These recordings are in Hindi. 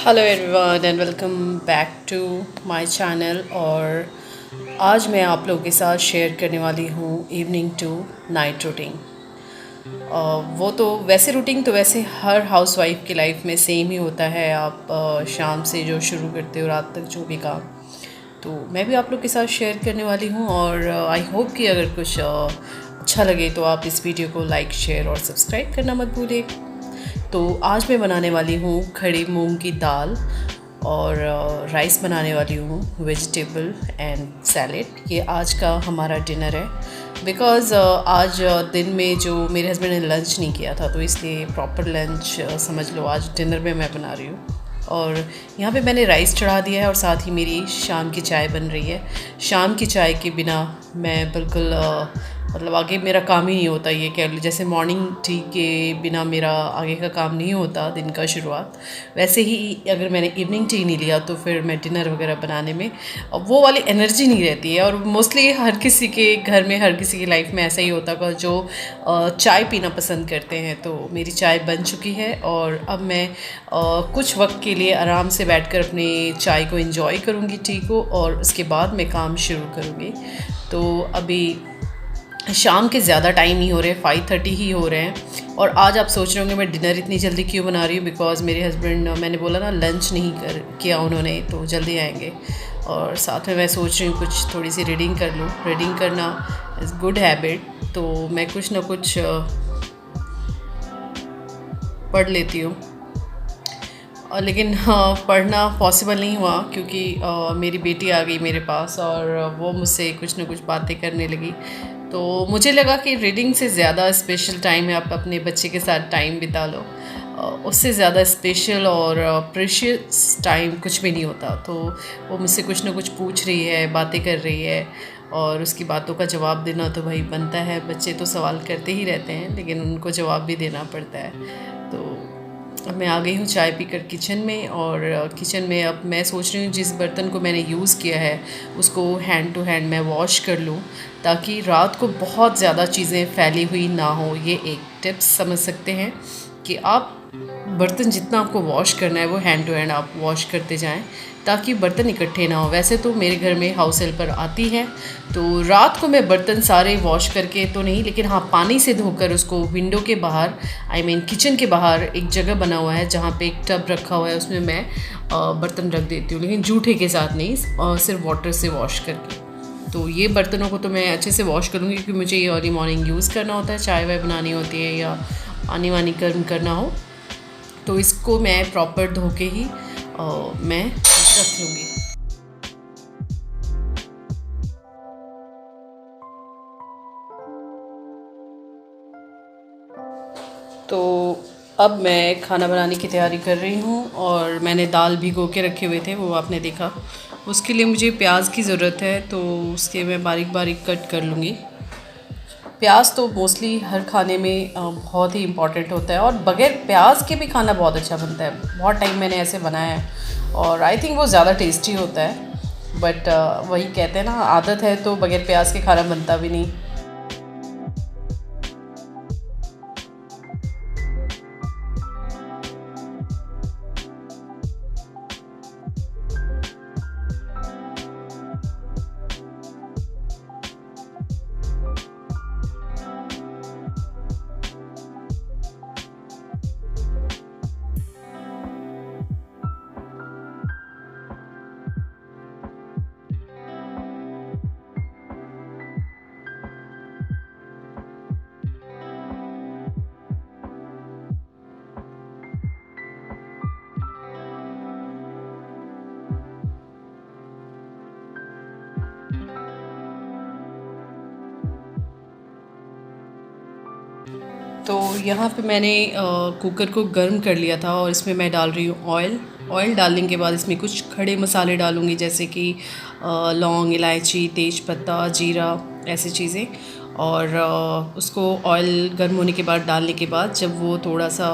Hello everyone and welcome back to my channel. और आज मैं आप लोगों के साथ शेयर करने वाली हूँ इवनिंग टू नाइट रूटीन। वो तो वैसे रूटीन तो वैसे हर हाउसवाइफ की लाइफ में सेम ही होता है। आप शाम से जो शुरू करते हो रात तक जो भी काम, तो मैं भी आप लोग के साथ शेयर करने वाली हूँ। और आई होप कि अगर कुछ अच्छा लगे तो आप इस वीडियो को लाइक शेयर और सब्सक्राइब करना मत भूलिए। तो आज मैं बनाने वाली हूँ खड़ी मूंग की दाल और राइस बनाने वाली हूँ, वेजिटेबल एंड सैलेड। ये आज का हमारा डिनर है। बिकॉज़ आज दिन में जो मेरे हस्बैंड ने लंच नहीं किया था, तो इसलिए प्रॉपर लंच समझ लो आज डिनर में मैं बना रही हूँ। और यहाँ पे मैंने राइस चढ़ा दिया है और साथ ही मेरी शाम की चाय बन रही है। शाम की चाय के बिना मैं बिल्कुल मतलब आगे मेरा काम ही नहीं होता। ये कह लो जैसे मॉर्निंग टी के बिना मेरा आगे का काम नहीं होता दिन का शुरुआत, वैसे ही अगर मैंने इवनिंग टी नहीं लिया तो फिर मैं डिनर वगैरह बनाने में वो वाली एनर्जी नहीं रहती है। और मोस्टली हर किसी के घर में, हर किसी की लाइफ में ऐसा ही होता है जो चाय पीना पसंद करते हैं। तो मेरी चाय बन चुकी है और अब मैं कुछ वक्त के लिए आराम से बैठकर अपने चाय को एंजॉय करूँगी, टी को, और उसके बाद मैं काम शुरू करूँगी। तो अभी शाम के ज़्यादा टाइम ही हो रहे हैं, 5:30 ही हो रहे हैं। और आज आप सोच रहे होंगे मैं डिनर इतनी जल्दी क्यों बना रही हूँ। बिकॉज़ मेरे हस्बैंड, मैंने बोला ना, लंच नहीं किया उन्होंने, तो जल्दी आएंगे। और साथ में मैं सोच रही हूँ कुछ थोड़ी सी रीडिंग कर लूँ। रीडिंग करना इज़ गुड हैबिट, तो मैं कुछ ना कुछ पढ़ लेती हूँ। लेकिन हाँ, पढ़ना पॉसिबल नहीं हुआ क्योंकि मेरी बेटी आ गई मेरे पास और वो मुझसे कुछ ना कुछ बातें करने लगी। तो मुझे लगा कि रीडिंग से ज़्यादा स्पेशल टाइम है आप अपने बच्चे के साथ टाइम बिता लो। उससे ज़्यादा स्पेशल और प्रेशियस टाइम कुछ भी नहीं होता। तो वो मुझसे कुछ ना कुछ पूछ रही है, बातें कर रही है, और उसकी बातों का जवाब देना तो भाई बनता है। बच्चे तो सवाल करते ही रहते हैं, लेकिन उनको जवाब भी देना पड़ता है। तो अब मैं आ गई हूँ चाय पीकर किचन में। और किचन में अब मैं सोच रही हूँ जिस बर्तन को मैंने यूज़ किया है उसको हैंड टू हैंड मैं वॉश कर लूँ, ताकि रात को बहुत ज़्यादा चीज़ें फैली हुई ना हो। ये एक टिप्स समझ सकते हैं कि आप बर्तन जितना आपको वॉश करना है वो हैंड टू हैंड आप वॉश करते जाएं, ताकि बर्तन इकट्ठे ना हो। वैसे तो मेरे घर में हाउस हेल्पर आती है, तो रात को मैं बर्तन सारे वॉश करके तो नहीं, लेकिन हाँ, पानी से धोकर उसको विंडो के बाहर, आई मीन किचन के बाहर एक जगह बना हुआ है जहाँ पे एक टब रखा हुआ है, उसमें मैं बर्तन रख देती हूँ, लेकिन जूठे के साथ नहीं, सिर्फ वाटर से वॉश करके। तो ये बर्तनों को तो मैं अच्छे से वॉश करूँगी क्योंकि मुझे ये अर्ली मॉर्निंग यूज़ करना होता है, चाय वाय बनानी होती है या पानी वानी गर्म करना हो। तो इसको मैं प्रॉपर धो के ही मैं रख लूँगी। तो अब मैं खाना बनाने की तैयारी कर रही हूँ और मैंने दाल भिगो के रखे हुए थे, वो आपने देखा। उसके लिए मुझे प्याज की ज़रूरत है, तो उसके मैं बारीक बारीक कट कर लूँगी। प्याज तो मोस्टली हर खाने में बहुत ही इम्पॉर्टेंट होता है, और बग़ैर प्याज के भी खाना बहुत अच्छा बनता है। बहुत टाइम मैंने ऐसे बनाया है और आई थिंक वो ज़्यादा टेस्टी होता है। बट वही कहते हैं ना, आदत है तो बग़ैर प्याज के खाना बनता भी नहीं। तो यहाँ पे मैंने कुकर को गर्म कर लिया था और इसमें मैं डाल रही हूँ ऑयल। ऑयल डालने के बाद इसमें कुछ खड़े मसाले डालूँगी, जैसे कि लौंग, इलायची, तेज पत्ता, जीरा, ऐसी चीज़ें। और उसको ऑयल गर्म होने के बाद डालने के बाद जब वो थोड़ा सा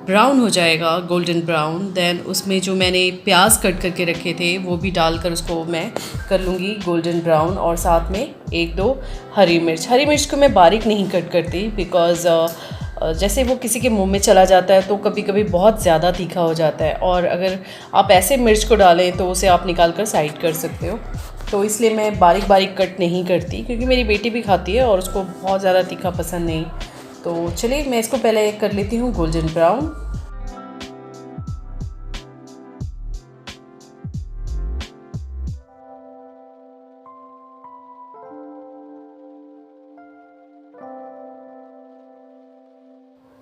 ब्राउन हो जाएगा, गोल्डन ब्राउन, देन उसमें जो मैंने प्याज कट करके रखे थे वो भी डालकर उसको मैं कर लूँगी गोल्डन ब्राउन। और साथ में एक दो हरी मिर्च को मैं बारीक नहीं कट करती, बिकॉज़ जैसे वो किसी के मुंह में चला जाता है तो कभी कभी बहुत ज़्यादा तीखा हो जाता है, और अगर आप ऐसे मिर्च को डालें तो उसे आप निकाल कर साइड कर सकते हो। तो इसलिए मैं बारीक बारीक कट नहीं करती, क्योंकि मेरी बेटी भी खाती है और उसको बहुत ज़्यादा तीखा पसंद नहीं। तो चलिए मैं इसको पहले कर लेती हूँ गोल्डन ब्राउन।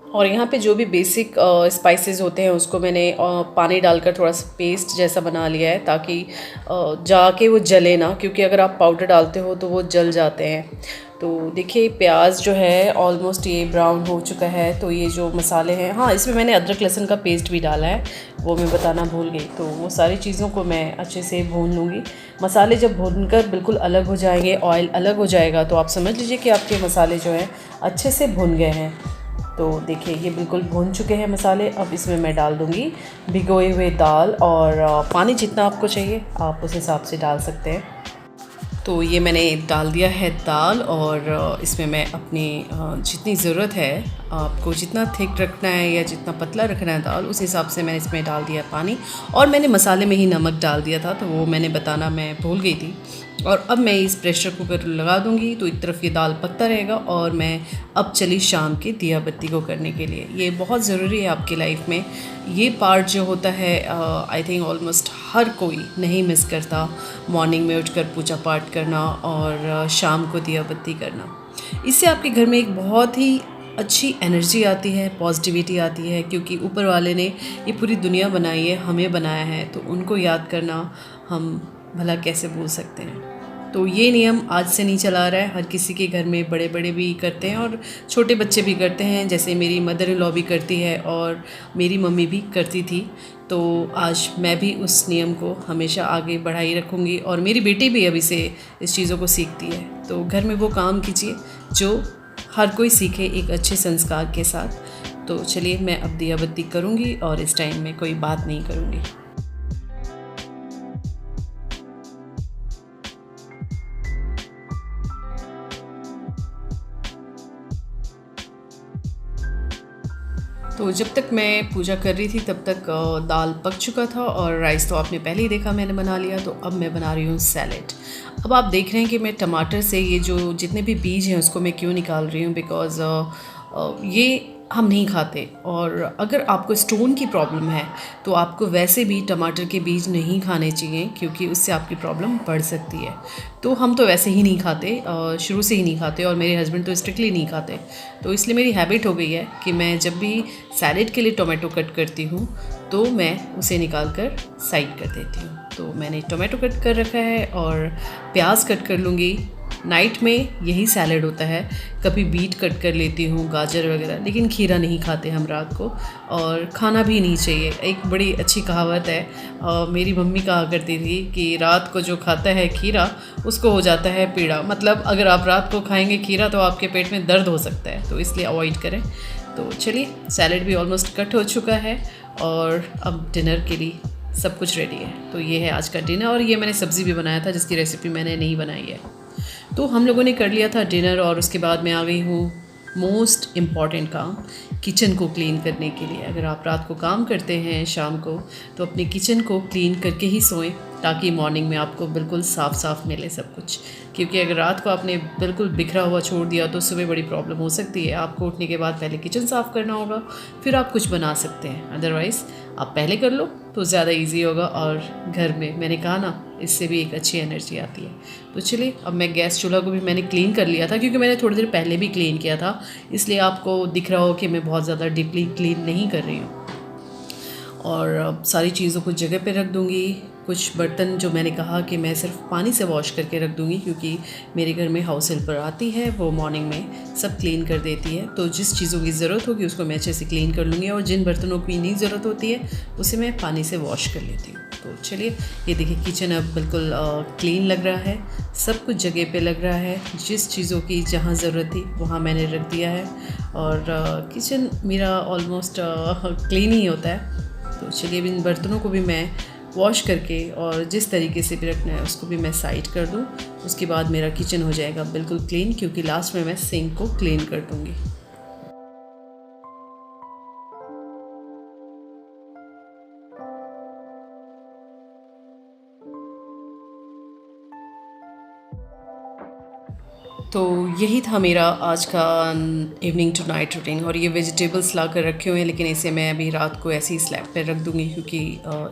और यहाँ पे जो भी बेसिक स्पाइसेस होते हैं उसको मैंने पानी डालकर थोड़ा सा पेस्ट जैसा बना लिया है, ताकि जाके वो जले ना, क्योंकि अगर आप पाउडर डालते हो तो वो जल जाते हैं। तो देखिए प्याज जो है ऑलमोस्ट ये ब्राउन हो चुका है। तो ये जो मसाले हैं, हाँ इसमें मैंने अदरक लहसुन का पेस्ट भी डाला है, वो मैं बताना भूल गई। तो वो सारी चीज़ों को मैं अच्छे से भून लूँगी। मसाले जब भूनकर बिल्कुल अलग हो जाएंगे, ऑयल अलग हो जाएगा, तो आप समझ लीजिए कि आपके मसाले जो हैं अच्छे से भुन गए हैं। तो देखिए ये बिल्कुल भुन चुके हैं मसाले। अब इसमें मैं डाल दूँगी भिगोए हुए दाल, और पानी जितना आपको चाहिए आप उस हिसाब से डाल सकते हैं। तो ये मैंने डाल दिया है दाल, और इसमें मैं अपनी जितनी ज़रूरत है, आपको जितना थिक रखना है या जितना पतला रखना है दाल, उस हिसाब से मैंने इसमें डाल दिया पानी। और मैंने मसाले में ही नमक डाल दिया था, तो वो मैंने बताना मैं भूल गई थी। और अब मैं इस प्रेशर कुकर लगा दूंगी, तो एक तरफ ये दाल पकता रहेगा और मैं अब चली शाम के दिया बत्ती को करने के लिए। ये बहुत ज़रूरी है आपकी लाइफ में। ये पार्ट जो होता है आई थिंक ऑलमोस्ट हर कोई नहीं मिस करता, मॉर्निंग में उठकर पूजा पाठ करना और शाम को दिया बत्ती करना। इससे आपके घर में एक बहुत ही अच्छी एनर्जी आती है, पॉजिटिविटी आती है, क्योंकि ऊपर वाले ने ये पूरी दुनिया बनाई है, हमें बनाया है, तो उनको याद करना हम भला कैसे भूल सकते हैं। तो ये नियम आज से नहीं चला रहा है, हर किसी के घर में बड़े बड़े भी करते हैं और छोटे बच्चे भी करते हैं। जैसे मेरी मदर इन लॉ भी करती है और मेरी मम्मी भी करती थी। तो आज मैं भी उस नियम को हमेशा आगे बढ़ाई रखूँगी, और मेरी बेटी भी अभी से इस चीज़ों को सीखती है। तो घर में वो काम कीजिए जो हर कोई सीखे एक अच्छे संस्कार के साथ। तो चलिए मैं अब दिया बत्ती करूँगी, और इस टाइम में कोई बात नहीं करूँगी। तो जब तक मैं पूजा कर रही थी तब तक दाल पक चुका था, और राइस तो आपने पहले ही देखा मैंने बना लिया। तो अब मैं बना रही हूँ सैलेड। अब आप देख रहे हैं कि मैं टमाटर से ये जो जितने भी बीज हैं उसको मैं क्यों निकाल रही हूँ, बिकॉज़ ये हम नहीं खाते। और अगर आपको स्टोन की प्रॉब्लम है तो आपको वैसे भी टमाटर के बीज नहीं खाने चाहिए, क्योंकि उससे आपकी प्रॉब्लम बढ़ सकती है। तो हम तो वैसे ही नहीं खाते, शुरू से ही नहीं खाते, और मेरे हस्बैंड तो स्ट्रिक्टली नहीं खाते। तो इसलिए मेरी हैबिट हो गई है कि मैं जब भी सैलेड के लिए टोमेटो कट करती हूँ तो मैं उसे निकाल कर साइड कर देती हूँ। तो मैंने टोमेटो कट कर रखा है, और प्याज कट कर लूँगी। नाइट में यही सैलेड होता है। कभी बीट कट कर लेती हूँ, गाजर वगैरह, लेकिन खीरा नहीं खाते हम रात को, और खाना भी नहीं चाहिए। एक बड़ी अच्छी कहावत है, मेरी मम्मी कहा करती थी कि रात को जो खाता है खीरा उसको हो जाता है पीड़ा। मतलब अगर आप रात को खाएंगे खीरा तो आपके पेट में दर्द हो सकता है, तो इसलिए अवॉइड करें। तो चलिए सैलेड भी ऑलमोस्ट कट हो चुका है, और अब डिनर के लिए सब कुछ रेडी है। तो ये है आज का डिनर, और ये मैंने सब्ज़ी भी बनाया था जिसकी रेसिपी मैंने नहीं बनाई है। तो हम लोगों ने कर लिया था डिनर, और उसके बाद मैं आ गई हूँ मोस्ट इम्पॉर्टेंट काम, किचन को क्लीन करने के लिए। अगर आप रात को काम करते हैं शाम को, तो अपने किचन को क्लीन करके ही सोएं, ताकि मॉर्निंग में आपको बिल्कुल साफ़ साफ़ मिले सब कुछ। क्योंकि अगर रात को आपने बिल्कुल बिखरा हुआ छोड़ दिया तो सुबह बड़ी प्रॉब्लम हो सकती है। आपको उठने के बाद पहले किचन साफ़ करना होगा, फिर आप कुछ बना सकते हैं। अदरवाइज़ आप पहले कर लो तो ज़्यादा इजी होगा, और घर में मैंने कहा ना, इससे भी एक अच्छी एनर्जी आती है। तो चलिए अब मैं गैस चूल्हा को भी मैंने क्लीन कर लिया था, क्योंकि मैंने थोड़ी देर पहले भी क्लीन किया था, इसलिए आपको दिख रहा हो कि मैं बहुत ज़्यादा डीपली क्लीन नहीं कर रही हूँ। और अब सारी चीज़ों को जगह पे रख दूँगी। कुछ बर्तन जो मैंने कहा कि मैं सिर्फ पानी से वॉश करके रख दूँगी, क्योंकि मेरे घर में हाउस हेल्पर आती है, वो मॉर्निंग में सब क्लीन कर देती है। तो जिस चीज़ों की ज़रूरत होगी उसको मैं अच्छे से क्लीन कर लूँगी, और जिन बर्तनों की नहीं ज़रूरत होती है उसे मैं पानी से वॉश कर लेती हूँ। तो चलिए ये देखिए किचन अब बिल्कुल क्लीन लग रहा है, सब कुछ जगह पे लग रहा है। जिस चीज़ों की जहाँ ज़रूरत थी वहाँ मैंने रख दिया है, और किचन मेरा ऑलमोस्ट क्लीन ही होता है। तो चलिए इन बर्तनों को भी मैं वॉश करके, और जिस तरीके से भी रखना है उसको भी मैं साइड कर दूँ। उसके बाद मेरा किचन हो जाएगा बिल्कुल क्लीन, क्योंकि लास्ट में मैं सिंक को क्लीन कर दूँगी। तो यही था मेरा आज का इवनिंग टू नाइट रूटीन। और ये वेजिटेबल्स ला कर रखे हुए हैं, लेकिन इसे मैं अभी रात को ऐसे ही स्लैब पे रख दूँगी क्योंकि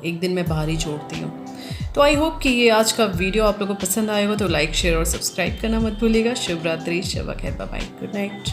एक दिन मैं बाहर ही छोड़ती हूँ। तो आई होप कि ये आज का वीडियो आप लोगों को पसंद आएगा, तो लाइक शेयर और सब्सक्राइब करना मत भूलिएगा। शुभ रात्रि, शब बखैर, बाय बाय, गुड नाइट।